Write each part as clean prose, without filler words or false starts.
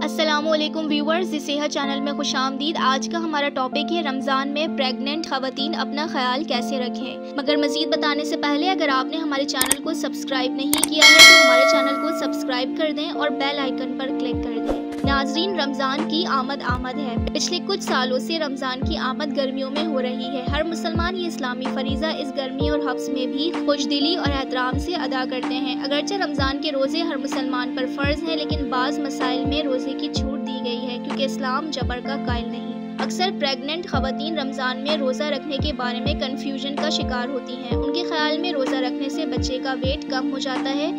السلام علیکم ویورز، صحت چینل میں خوش آمدید۔ آج کا ہمارا ٹاپک ہے رمضان میں پریگننٹ خواتین اپنا خیال کیسے رکھیں۔ مگر مزید بتانے سے پہلے اگر آپ نے ہمارے چینل کو سبسکرائب نہیں کیا ہے تو ہمارے چینل کو سبسکرائب کر دیں اور بیل آئیکن پر کلک کر دیں۔ ناظرین، رمضان کی آمد ہے۔ پچھلے کچھ سالوں سے رمضان کی آمد گرمیوں میں ہو رہی ہے۔ ہر مسلمان یہ اسلامی فریضہ اس گرمی اور حبس میں بھی خوش دلی اور احترام سے ادا کرتے ہیں۔ اگرچہ رمضان کے روزے ہر مسلمان پر فرض ہیں، لیکن بعض مسائل میں روزے کی چھوٹ دی گئی ہے کیونکہ اسلام جبر کا قائل نہیں۔ اکثر پریگننٹ خواتین رمضان میں روزہ رکھنے کے بارے میں کنفیوژن کا شکار ہوتی ہیں۔ ان کے خیال میں روزہ رکھنے سے بچے کا ویٹ کم ہو جاتا ہے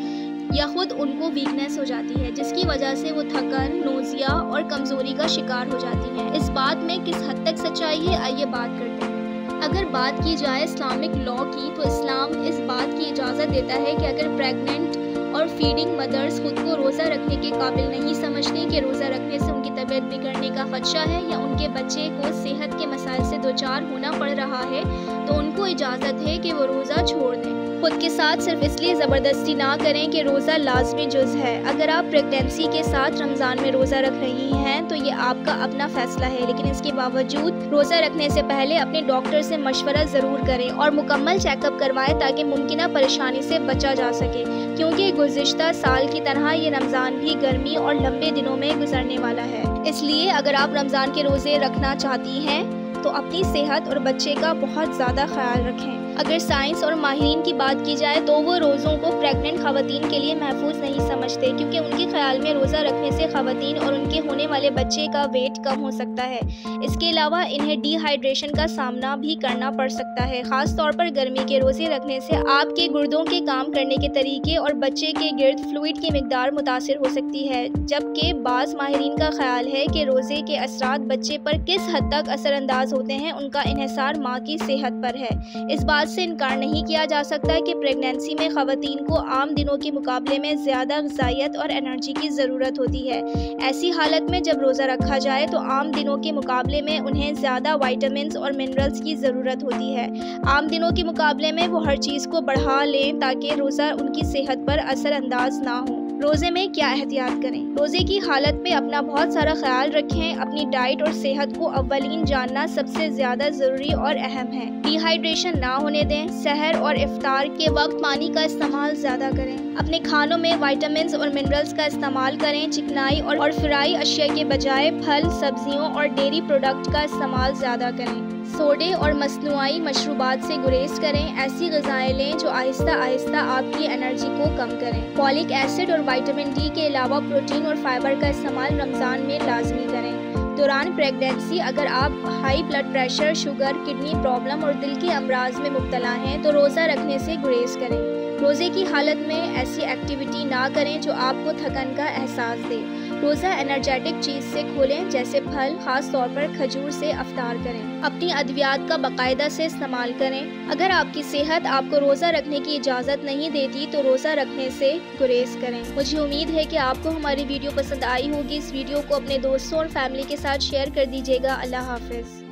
یا خود ان کو ویکنیس ہو جاتی ہے، جس کی وجہ سے وہ تھکن، نوزیا اور کمزوری کا شکار ہو جاتی ہیں۔ اس بات میں کس حد تک سچائی ہے، آئیے بات کرتے ہیں۔ اگر بات کی جائے اسلامک لا کی تو اسلام اس بات کی اجازت دیتا ہے کہ اگر پریگننٹ اور فیڈنگ مدرز خود کو روزہ رکھنے کے قابل نہیں سمجھتے کہ روزہ رکھنے سے ان کی طبیعت بگڑنے کا خدشہ ہے یا ان کے بچے کو صحت کے مسائل سے دوچار ہونا پڑ رہا ہے، تو ان کو اجازت ہے کہ وہ روزہ چھوڑ دیں۔ خود کے ساتھ صرف اس لیے زبردستی نہ کریں کہ روزہ لازمی جز ہے۔ اگر آپ پریگنینسی کے ساتھ رمضان میں روزہ رکھ رہی ہیں تو یہ آپ کا اپنا فیصلہ ہے، لیکن اس کے باوجود روزہ رکھنے سے پہلے اپنے ڈاکٹر سے مشورہ ضرور کریں اور مکمل چیک اپ کروائیں تاکہ ممکنہ پریشانی سے بچا جا سکے، کیونکہ گزشتہ سال کی طرح یہ رمضان بھی گرمی اور لمبے دنوں میں گزرنے والا ہے۔ اس لیے اگر آپ رمضان کے روزے رکھنا چاہتی ہیں تو اپنی صحت اور بچے کا بہت زیادہ خیال رکھیں۔ اگر سائنس اور ماہرین کی بات کی جائے تو وہ روزوں کو پریگننٹ خواتین کے لیے محفوظ نہیں سمجھتے، کیونکہ ان کے خیال میں روزہ رکھنے سے خواتین اور ان کے ہونے والے بچے کا ویٹ کم ہو سکتا ہے۔ اس کے علاوہ انہیں ڈی ہائیڈریشن کا سامنا بھی کرنا پڑ سکتا ہے۔ خاص طور پر گرمی کے روزے رکھنے سے آپ کے گردوں کے کام کرنے کے طریقے اور بچے کے گرد فلوئڈ کی مقدار متاثر ہو سکتی ہے، جبکہ بعض ماہرین کا خیال ہے کہ روزے کے اثرات بچے پر کس حد تک اثر انداز ہوتے ہیں، ان کا انحصار ماں کی صحت پر ہے۔ اس بات سے انکار نہیں کیا جا سکتا کہ پریگنینسی میں خواتین کو عام دنوں کے مقابلے میں زیادہ غذائیت اور انرجی کی ضرورت ہوتی ہے۔ ایسی حالت میں جب روزہ رکھا جائے تو عام دنوں کے مقابلے میں انہیں زیادہ وائٹامنز اور منرلز کی ضرورت ہوتی ہے۔ عام دنوں کے مقابلے میں وہ ہر چیز کو بڑھا لیں تاکہ روزہ ان کی صحت پر اثر انداز نہ ہو۔ روزے میں کیا احتیاط کریں؟ روزے کی حالت میں اپنا بہت سارا خیال رکھیں۔ اپنی ڈائٹ اور صحت کو اولین جاننا سب سے زیادہ ضروری اور اہم ہے۔ ڈی ہائیڈریشن نہ ہونے دیں۔ سحر اور افطار کے وقت پانی کا استعمال زیادہ کریں۔ اپنے کھانوں میں وائٹامنز اور منرلز کا استعمال کریں۔ چکنائی اور فرائی اشیاء کے بجائے پھل، سبزیوں اور ڈیری پروڈکٹ کا استعمال زیادہ کریں۔ سوڈے اور مصنوعی مشروبات سے گریز کریں۔ ایسی غذائیں لیں جو آہستہ آہستہ آپ کی انرجی کو کم کریں۔ فولک ایسڈ اور وٹامن ڈی کے علاوہ پروٹین اور فائبر کا استعمال رمضان میں لازمی کریں۔ دوران پریگنینسی اگر آپ high blood pressure, sugar, kidney problem اور دل کے امراض میں مبتلا ہیں تو روزہ رکھنے سے گریز کریں۔ روزے کی حالت میں ایسی ایکٹیویٹی نہ کریں جو آپ کو تھکن کا احساس دے۔ روزہ انرجیٹک چیز سے کھولیں جیسے پھل، خاص طور پر کھجور سے افطار کریں۔ اپنی ادویات کا باقاعدہ سے استعمال کریں۔ اگر آپ کی صحت آپ کو روزہ رکھنے کی اجازت نہیں دیتی تو روزہ رکھنے سے گریز کریں۔ مجھے امید ہے کہ آپ کو ہماری ویڈیو پسند آئی ہوگی۔ اس ویڈیو کو اپنے دوستوں اور فیملی کے ساتھ شیئر کر دیجیے گا۔ اللہ حافظ۔